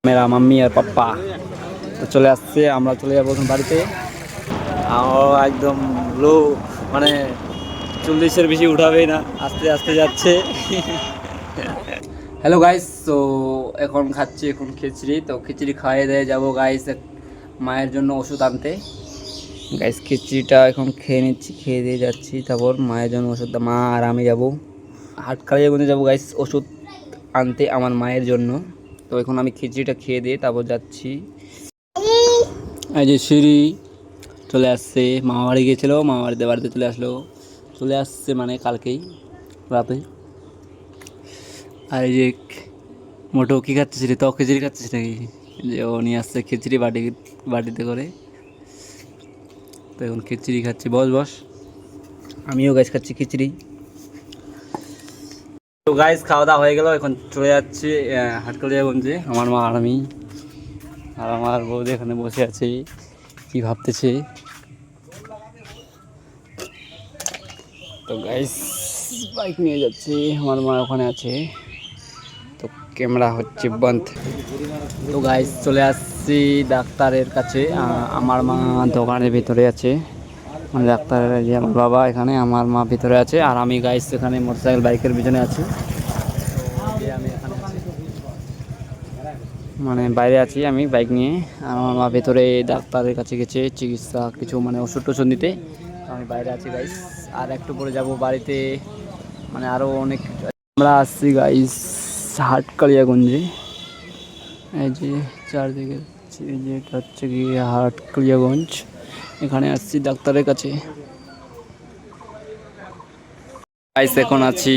মেরা mummy আর পাপ্পা তো চলে আসছে, আমরা চলে যাবো এখন বাড়িতে। একদম লো, মানে 40-এর বেশি উঠাবেই না, আস্তে আস্তে যাচ্ছে। হ্যালো গাইস, তো এখন খাচ্ছি খিচড়ি। তো খিচড়ি খাইয়ে দিয়ে যাবো গাইস মায়ের জন্য ওষুধ আনতে। গাইস খিচড়িটা এখন খেয়ে নিচ্ছি, খেয়ে দিয়ে যাচ্ছি, তারপর মায়ের জন্য ওষুধ, মা আর আমি যাবো হাটকালিয়াগঞ্জে যাবো গাইস ওষুধ আনতে আমার মায়ের জন্য। তো এখন আমি খিচড়িটা খেয়ে দিয়ে তারপর যাচ্ছি। এই যে সিঁড়ি চলে আসছে, মামা বাড়ি গিয়েছিলো, মামা বাড়িতে চলে আসছে মানে কালকেই রাতে। আর এই যে মোটো কী খাচ্ছিস রে, তো খিচড়ি খাচ্ছিস নাকি? যে ও নিয়ে আসছে খিচড়ি বাটিতে করে। তো এখন খিচড়ি খাচ্ছি, বস আমিও গাইস খাচ্ছি খিচড়ি। তো গাইস খাওয়া দাওয়া হয়ে গেল, এখন চলে যাচ্ছি হাটকালিয়াগঞ্জে। আমার মা আর আমি আর আমার বৌদি এখানে বসে আছে, কি ভাবতেছে। তো গাইস বাইক নিয়ে যাচ্ছি, আমার মা ওখানে আছে, তো ক্যামেরা হচ্ছে বন্ধ। তো গাইস চলে আসছি ডাক্তারের কাছে, আমার মা দোকানের ভিতরে আছে, মানে ডাক্তারের যে আমার বাবা এখানে, আমার মা ভিতরে আছে, আর আমি গাইস এখানে মোটরসাইকেল বাইকের পিছনে আছি। আমি এখানে আছি, মানে বাইরে আছি আমি বাইক নিয়ে, আর আমার মা ভেতরে ডাক্তারের কাছে গেছে চিকিৎসা কিছু মানে ওষুধ টষুধ নিতে। আমি বাইরে আছি গাইস, আর একটু পরে যাব বাড়িতে, মানে আরও অনেক। আমরা আসছি গাইস হাটকালিয়াগঞ্জে, এই যে চারদিকে, এই যে এটা হচ্ছে গিয়ে হাটকালিয়াগঞ্জ, এখানে আসছি ডাক্তারের কাছে। গাইস এখন আছি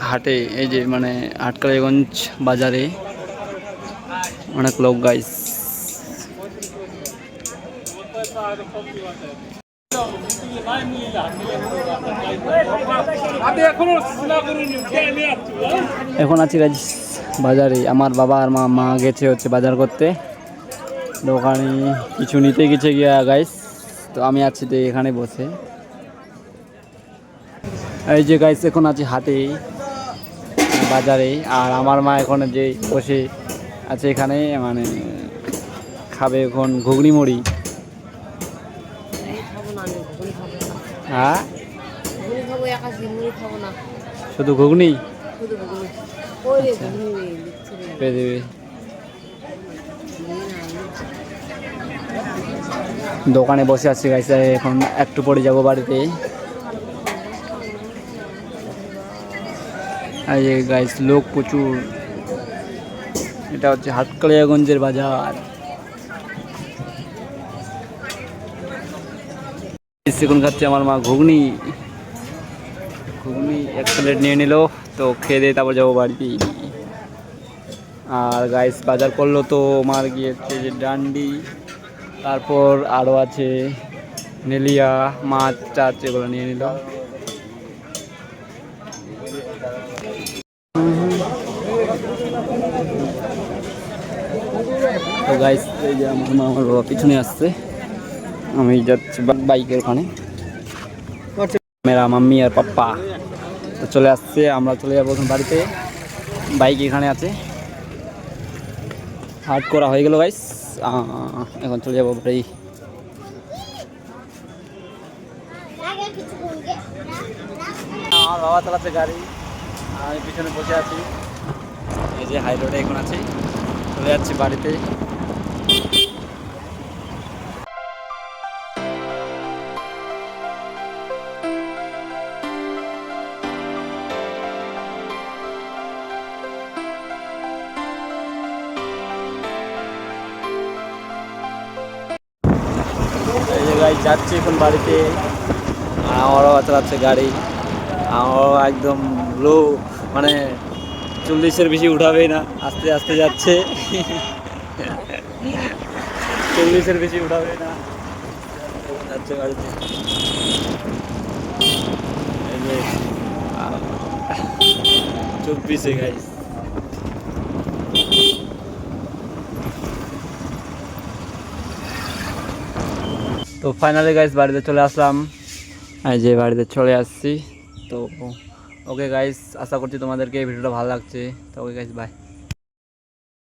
হাটে, এই যে মানে হাটকালিয়াগঞ্জ বাজারে, অনেক লোক গাইস। এখন আছি গাইস বাজারে, আমার বাবা আর মা গেছে হচ্ছে বাজার করতে, দোকানে কিছু নিতে গেছে গিয়া গাইস। তো আমি আছি তো এখানে বসে, এই যে গাইস এখন আছি হাটে বাজারে, আর আমার মা এখন যে বসে আছে এখানে, মানে খাবে এখন ঘুগনি মুড়ি। হ্যাঁ শুধু ঘুগনি পেয়ে দেবে। দোকানে বসে আছি গাইস, এখন একটু পরে যাব বাড়িতে। এই যে গাইস লোক প্রচুর, এটা হচ্ছে হাটকালিয়াগঞ্জের বাজার। এখন খাচ্ছে আমার মা ঘুগনি এক প্লেট নিয়ে নিল, তো খেয়ে দিয়ে তারপর যাবো বাড়িতে। আর গাইস বাজার করলো তো মার গিয়েছে যে ডান্ডি, তারপর আরও আছে নেলিয়া মাছ টাছ এগুলো নিয়ে নিল। তো গাইস এই যে আমার বাবা পিছনে আসছে, আমি যাচ্ছি বাইকের ওখানে, মেরা মাম্মি আর পাপ্পা তো চলে আসছে, আমরা চলে যাবো এখন বাড়িতে। বাইক এখানে আছে, হাট করা হয়ে গেল গাইস, এখন চলে যাবো বাড়ি। আমার বাবা চালাচ্ছে গাড়ি, আমি পিছনে বসে আছি, এই যে হাই রোডে এখন আছি, চলে যাচ্ছি বাড়িতে। এই জায়গায় যাচ্ছি এখন বাড়িতে, আমার বাবা চালাচ্ছে গাড়ি, আমার একদম লো, মানে 40-এর বেশি উঠাবেই না, আস্তে আস্তে যাচ্ছে। 40-এর বেশি উঠাবে না, যাচ্ছে গাড়িতে। এই যে 24-এ গাইস। তো ফাইনালি গাইস বাড়িতে চলে আসলাম, এই যে বাড়িতে চলে আসছি। তো ওকে গাইস, আশা করছি তোমাদেরকে এই ভিডিওটা ভালো লাগছে। তো ওকে গাইস, বাই।